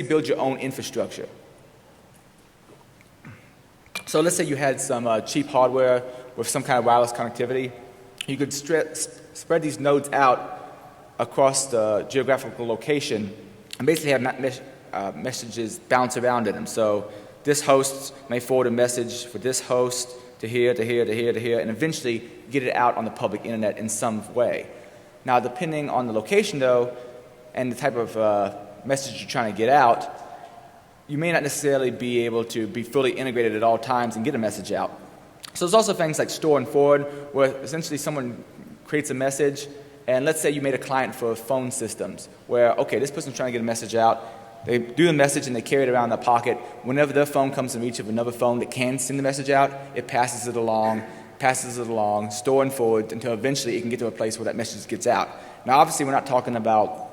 build your own infrastructure. So let's say you had some cheap hardware with some kind of wireless connectivity. You could spread these nodes out across the geographical location and basically have messages bounce around in them. So this host may forward a message for this host to here, to here, to here, to here, and eventually get it out on the public internet in some way. Now, depending on the location, though, and the type of message you're trying to get out, you may not necessarily be able to be fully integrated at all times and get a message out. So there's also things like store and forward, where essentially someone creates a message, and let's say you made a client for phone systems, where, okay, this person's trying to get a message out, they do the message and they carry it around in their pocket. Whenever their phone comes in reach of another phone that can send the message out, it passes it along, store and forward, until eventually it can get to a place where that message gets out. Now, obviously, we're not talking about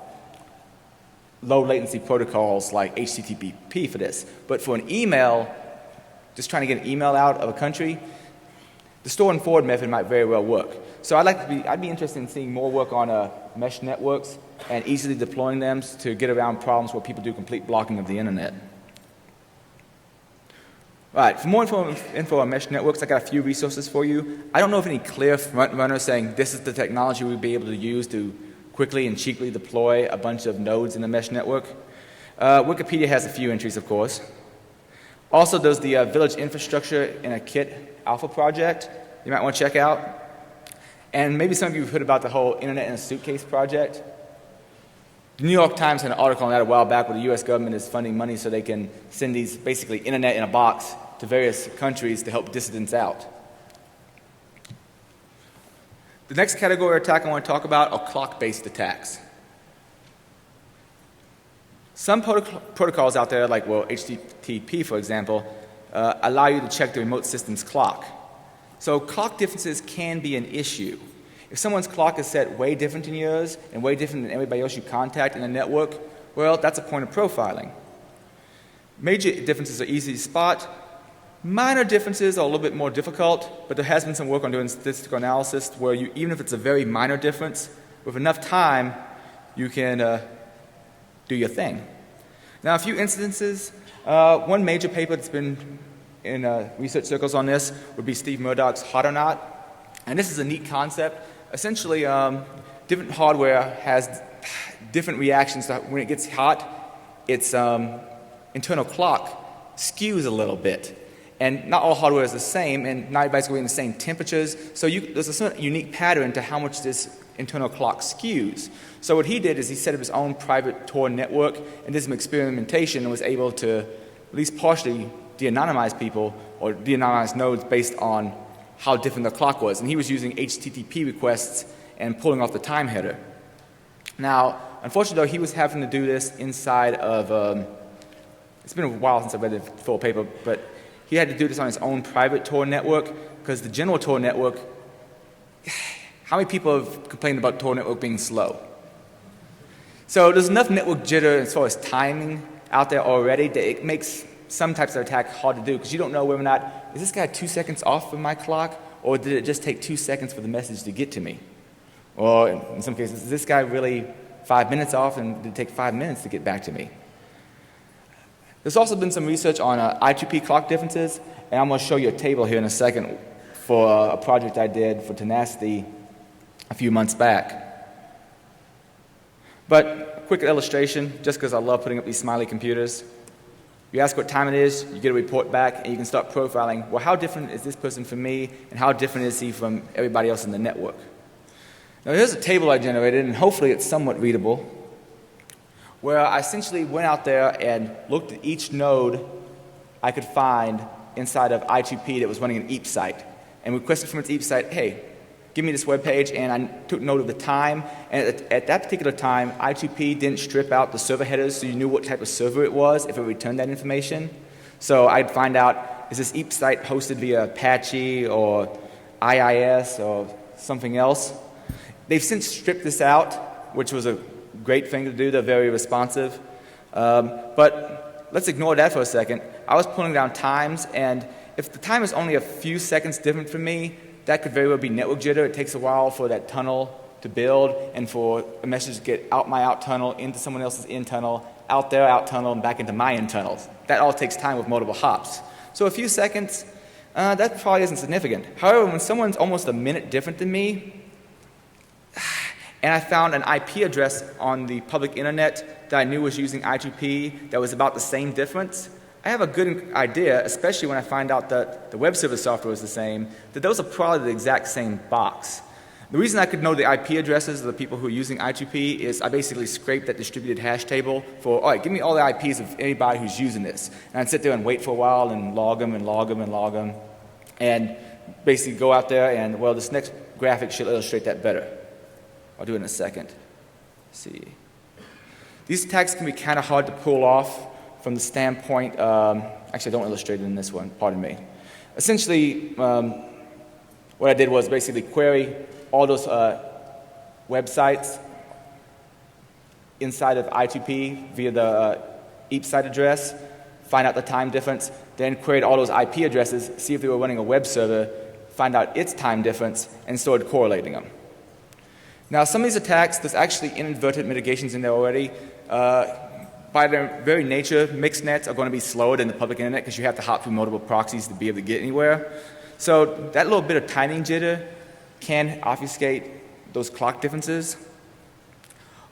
low latency protocols like HTTP for this, but for an email, just trying to get an email out of a country, the store and forward method might very well work. So I'd be interested in seeing more work on mesh networks and easily deploying them to get around problems where people do complete blocking of the internet. All right, for more info on mesh networks, I got a few resources for you. I don't know of any clear front runners saying this is the technology we'd be able to use to quickly and cheaply deploy a bunch of nodes in the mesh network. Wikipedia has a few entries, of course. Also, there's the Village Infrastructure in a Kit Alpha project you might want to check out. And maybe some of you have heard about the whole Internet in a Suitcase project. The New York Times had an article on that a while back where the U.S. government is funding money so they can send these basically internet in a box to various countries to help dissidents out. The next category of attack I want to talk about are clock-based attacks. Some protocols out there, like HTTP, for example, allow you to check the remote system's clock. So clock differences can be an issue. If someone's clock is set way different than yours and way different than everybody else you contact in the network, well, that's a point of profiling. Major differences are easy to spot. Minor differences are a little bit more difficult, but there has been some work on doing statistical analysis where even if it's a very minor difference, with enough time, you can do your thing. Now, a few instances. One major paper that's been in research circles on this would be Steve Murdoch's Hot or Not. And this is a neat concept. Essentially, different hardware has different reactions. When it gets hot, its internal clock skews a little bit. And not all hardware is the same, and not everybody's going to the same temperatures. So there's a certain unique pattern to how much this internal clock skews. So what he did is he set up his own private Tor network and did some experimentation and was able to at least partially de-anonymize people or de-anonymize nodes based on how different the clock was. And he was using HTTP requests and pulling off the time header. Now, unfortunately, though, he was having to do this inside of, it's been a while since I read the full paper, but he had to do this on his own private Tor network because the general Tor network, how many people have complained about Tor network being slow? So there's enough network jitter as far as timing out there already that it makes some types of attack hard to do because you don't know whether or not, is this guy 2 seconds off from my clock or did it just take 2 seconds for the message to get to me? Or in some cases, is this guy really 5 minutes off and did it take 5 minutes to get back to me? There's also been some research on I2P clock differences, and I'm going to show you a table here in a second for a project I did for Tenacity a few months back. But a quick illustration, just because I love putting up these smiley computers. You ask what time it is, you get a report back, and you can start profiling, well, how different is this person from me, and how different is he from everybody else in the network? Now, here's a table I generated, and hopefully it's somewhat readable, where I essentially went out there and looked at each node I could find inside of I2P that was running an EAP site, and requested from its EAP site, hey, give me this web page, and I took note of the time, and at that particular time, I2P didn't strip out the server headers so you knew what type of server it was if it returned that information. So I'd find out, is this EAP site hosted via Apache or IIS or something else? They've since stripped this out, which was a great thing to do. They're very responsive. But let's ignore that for a second. I was pulling down times, and if the time is only a few seconds different from me, that could very well be network jitter. It takes a while for that tunnel to build and for a message to get out my out tunnel into someone else's in tunnel out there, out tunnel, and back into my in tunnels. That all takes time with multiple hops. So a few seconds, that probably isn't significant. However, when someone's almost a minute different than me, and I found an IP address on the public internet that I knew was using I2P that was about the same difference, I have a good idea, especially when I find out that the web server software is the same, that those are probably the exact same box. The reason I could know the IP addresses of the people who are using I2P is I basically scraped that distributed hash table for, all right, give me all the IPs of anybody who's using this. And I'd sit there and wait for a while and log them and log them and log them. And basically go out there and, well, this next graphic should illustrate that better. I'll do it in a second. Let's see. These attacks can be kind of hard to pull off from the standpoint, actually I don't illustrate it in this one, pardon me. Essentially, what I did was basically query all those websites inside of I2P via the each site address, find out the time difference, then queried all those IP addresses, see if they were running a web server, find out its time difference, and started correlating them. Now, some of these attacks, there's actually inadvertent mitigations in there already. By their very nature, mixed nets are going to be slower than the public internet because you have to hop through multiple proxies to be able to get anywhere. So that little bit of timing jitter can obfuscate those clock differences.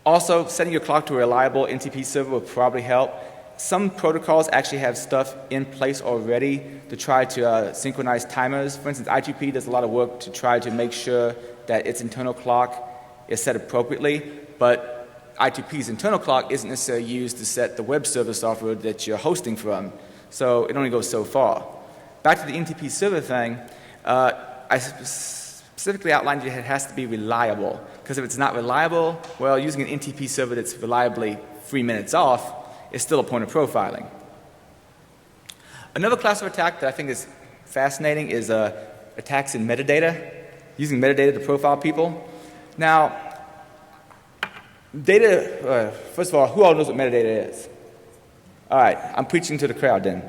Also, setting your clock to a reliable NTP server will probably help. Some protocols actually have stuff in place already to try to synchronize timers. For instance, I2P does a lot of work to try to make sure that its internal clock is set appropriately, but I2P's internal clock isn't necessarily used to set the web server software that you're hosting from, so it only goes so far. Back to the NTP server thing, I specifically outlined that it has to be reliable, because if it's not reliable, well, using an NTP server that's reliably 3 minutes off is still a point of profiling. Another class of attack that I think is fascinating is attacks in metadata, using metadata to profile people. Now, data, first of all, who all knows what metadata is? All right, I'm preaching to the crowd then.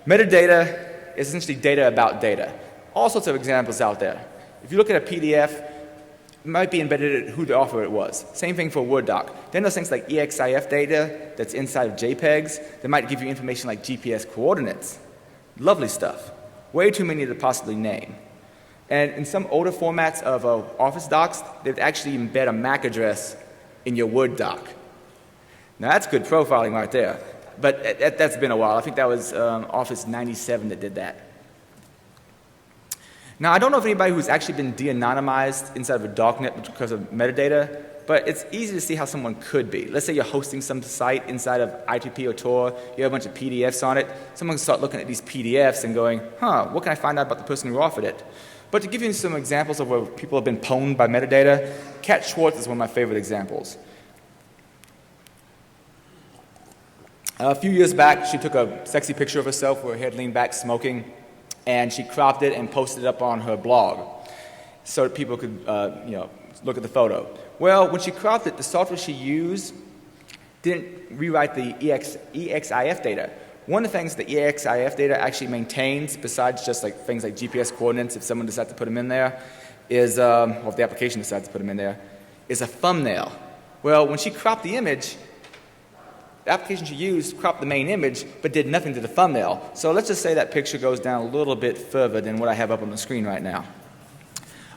Metadata is essentially data about data. All sorts of examples out there. If you look at a PDF, it might be embedded in who the author it was. Same thing for a Word doc. Then there's things like EXIF data that's inside of JPEGs that might give you information like GPS coordinates. Lovely stuff. Way too many to possibly name. And in some older formats of Office docs, they'd actually embed a MAC address in your Word doc. Now that's good profiling right there. But that's been a while. I think that was Office 97 that did that. Now I don't know if anybody who's actually been de-anonymized inside of a darknet because of metadata, but it's easy to see how someone could be. Let's say you're hosting some site inside of I2P or Tor, you have a bunch of PDFs on it, someone can start looking at these PDFs and going, what can I find out about the person who offered it? But to give you some examples of where people have been pwned by metadata, Kat Schwartz is one of my favorite examples. A few years back, she took a sexy picture of herself with her head leaned back smoking, and she cropped it and posted it up on her blog so that people could look at the photo. Well, when she cropped it, the software she used didn't rewrite the EXIF data. One of the things the EXIF data actually maintains, besides just like things like GPS coordinates, if someone decides to put them in there, is, or if the application decides to put them in there, is a thumbnail. Well, when she cropped the image, the application she used cropped the main image, but did nothing to the thumbnail. So let's just say that picture goes down a little bit further than what I have up on the screen right now.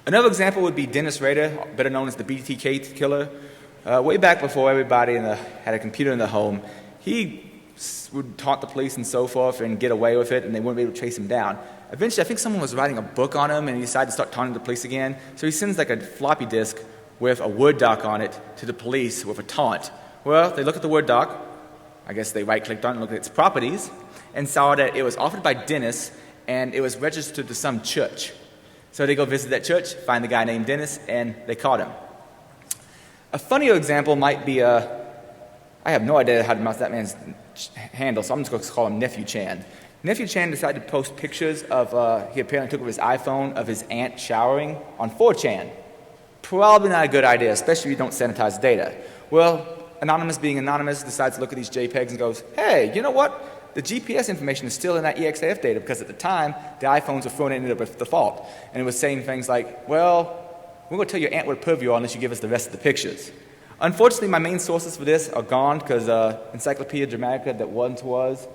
Another example would be Dennis Rader, better known as the BTK killer. Way back before everybody had a computer in their home, he would taunt the police and so forth and get away with it, and they wouldn't be able to chase him down. Eventually, I think someone was writing a book on him, and he decided to start taunting the police again. So he sends like a floppy disk with a Word doc on it to the police with a taunt. Well, they look at the Word doc. I guess they right-clicked on it and looked at its properties and saw that it was offered by Dennis, and it was registered to some church. So they go visit that church, find the guy named Dennis, and they caught him. A funnier example might be I have no idea how to pronounce that man's handle, so I'm just going to call him Nephew Chan. Nephew Chan decided to post pictures of, he apparently took with his iPhone, of his aunt showering on 4chan. Probably not a good idea, especially if you don't sanitize data. Well, Anonymous being anonymous decides to look at these JPEGs and goes, hey, you know what? The GPS information is still in that EXIF data because at the time, the iPhones were thrown in at default. And it was saying things like, well, we're going to tell your aunt what perv you are unless you give us the rest of the pictures. Unfortunately, my main sources for this are gone because Encyclopedia Dramatica that once was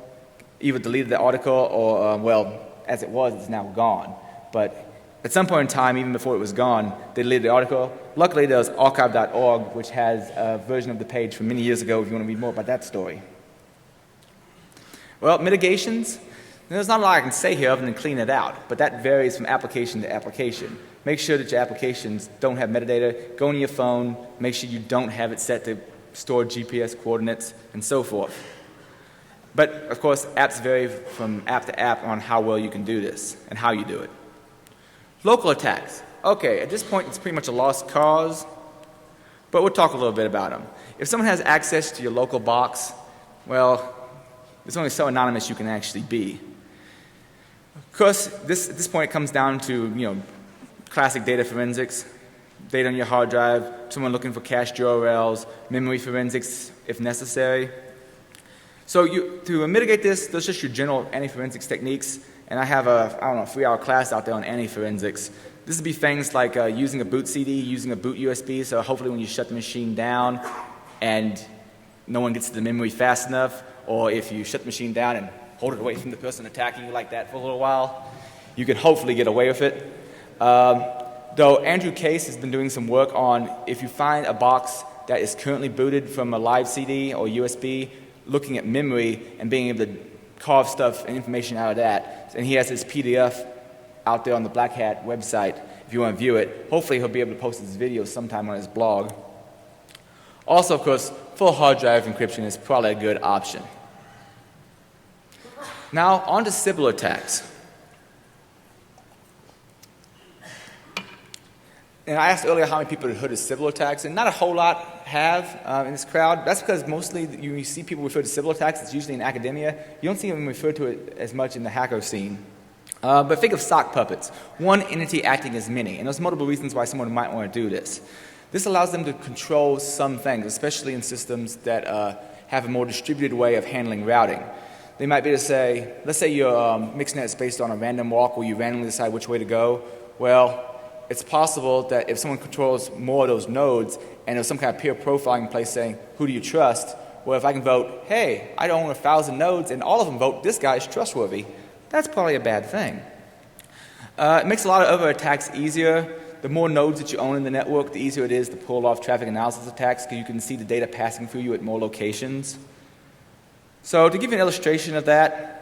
either deleted the article or, well, as it was, it's now gone. But at some point in time, even before it was gone, they deleted the article. Luckily, there's archive.org, which has a version of the page from many years ago if you want to read more about that story. Well, mitigations. There's not a lot I can say here other than clean it out, but that varies from application to application. Make sure that your applications don't have metadata. Go into your phone. Make sure you don't have it set to store GPS coordinates and so forth. But, of course, apps vary from app to app on how well you can do this and how you do it. Local attacks. Okay, at this point, it's pretty much a lost cause, but we'll talk a little bit about them. If someone has access to your local box, well, it's only so anonymous you can actually be. Of course, at this point, it comes down to, classic data forensics, data on your hard drive, someone looking for cached URLs, memory forensics if necessary. So to mitigate this, those are just your general anti-forensics techniques. And I have a 3-hour class out there on anti-forensics. This would be things like using a boot CD, using a boot USB, so hopefully when you shut the machine down and no one gets to the memory fast enough, or if you shut the machine down and hold it away from the person attacking you like that for a little while, you can hopefully get away with it. Though Andrew Case has been doing some work on if you find a box that is currently booted from a live CD or USB, looking at memory and being able to carve stuff and information out of that. And he has his PDF out there on the Black Hat website if you want to view it. Hopefully he'll be able to post his video sometime on his blog. Also, of course, full hard drive encryption is probably a good option. Now, on to Sybil attacks. And I asked earlier how many people had heard of Sybil attacks, and not a whole lot have in this crowd. That's because mostly you see people refer to Sybil attacks, it's usually in academia. You don't see them refer to it as much in the hacker scene. But think of sock puppets, one entity acting as many. And there's multiple reasons why someone might want to do this. This allows them to control some things, especially in systems that have a more distributed way of handling routing. They might be able to say, let's say your mixnet is based on a random walk where you randomly decide which way to go. Well, it's possible that if someone controls more of those nodes and there's some kind of peer profiling in place saying, who do you trust? Well, if I can vote, hey, I own 1,000 nodes and all of them vote, this guy is trustworthy, that's probably a bad thing. It makes a lot of other attacks easier. The more nodes that you own in the network, the easier it is to pull off traffic analysis attacks because you can see the data passing through you at more locations. So to give you an illustration of that,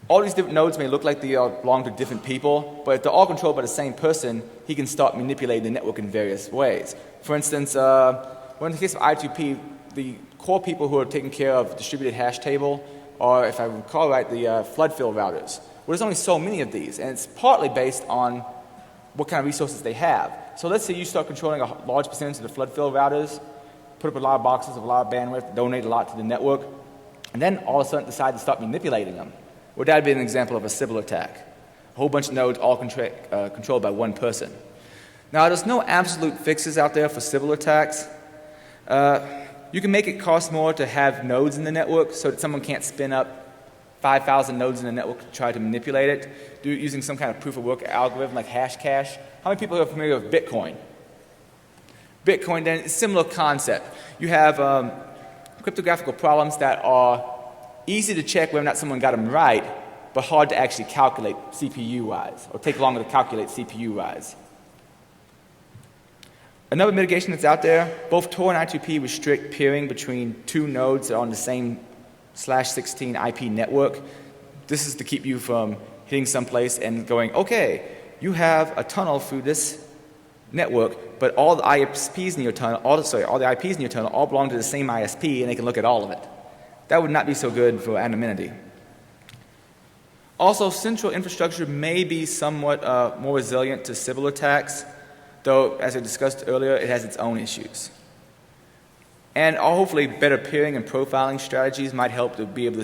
all these different nodes may look like they belong to different people, but if they're all controlled by the same person, he can start manipulating the network in various ways. For instance, well, in the case of I2P, the core people who are taking care of distributed hash table are, if I recall right, the flood fill routers. Well, there's only so many of these, and it's partly based on what kind of resources they have. So let's say you start controlling a large percentage of the flood fill routers, put up a lot of boxes of a lot of bandwidth, donate a lot to the network, and then all of a sudden decide to start manipulating them. Well, that would be an example of a Sybil attack. A whole bunch of nodes all controlled by one person. Now, there's no absolute fixes out there for Sybil attacks. You can make it cost more to have nodes in the network so that someone can't spin up 5,000 nodes in the network to try to manipulate it, using some kind of proof-of-work algorithm like hash cache. How many people are familiar with Bitcoin? Bitcoin, then, is a similar concept. You have cryptographical problems that are easy to check whether or not someone got them right, but hard to actually calculate CPU-wise, or take longer to calculate CPU-wise. Another mitigation that's out there, both Tor and I2P restrict peering between two nodes that are on the same /16 IP network. This is to keep you from hitting someplace and going, okay, you have a tunnel through this network, but all the ISPs in your tunnel, all the IPs in your tunnel all belong to the same ISP, and they can look at all of it. That would not be so good for anonymity. Also, central infrastructure may be somewhat more resilient to Sybil attacks, though, as I discussed earlier, it has its own issues. And hopefully better peering and profiling strategies might help to be able to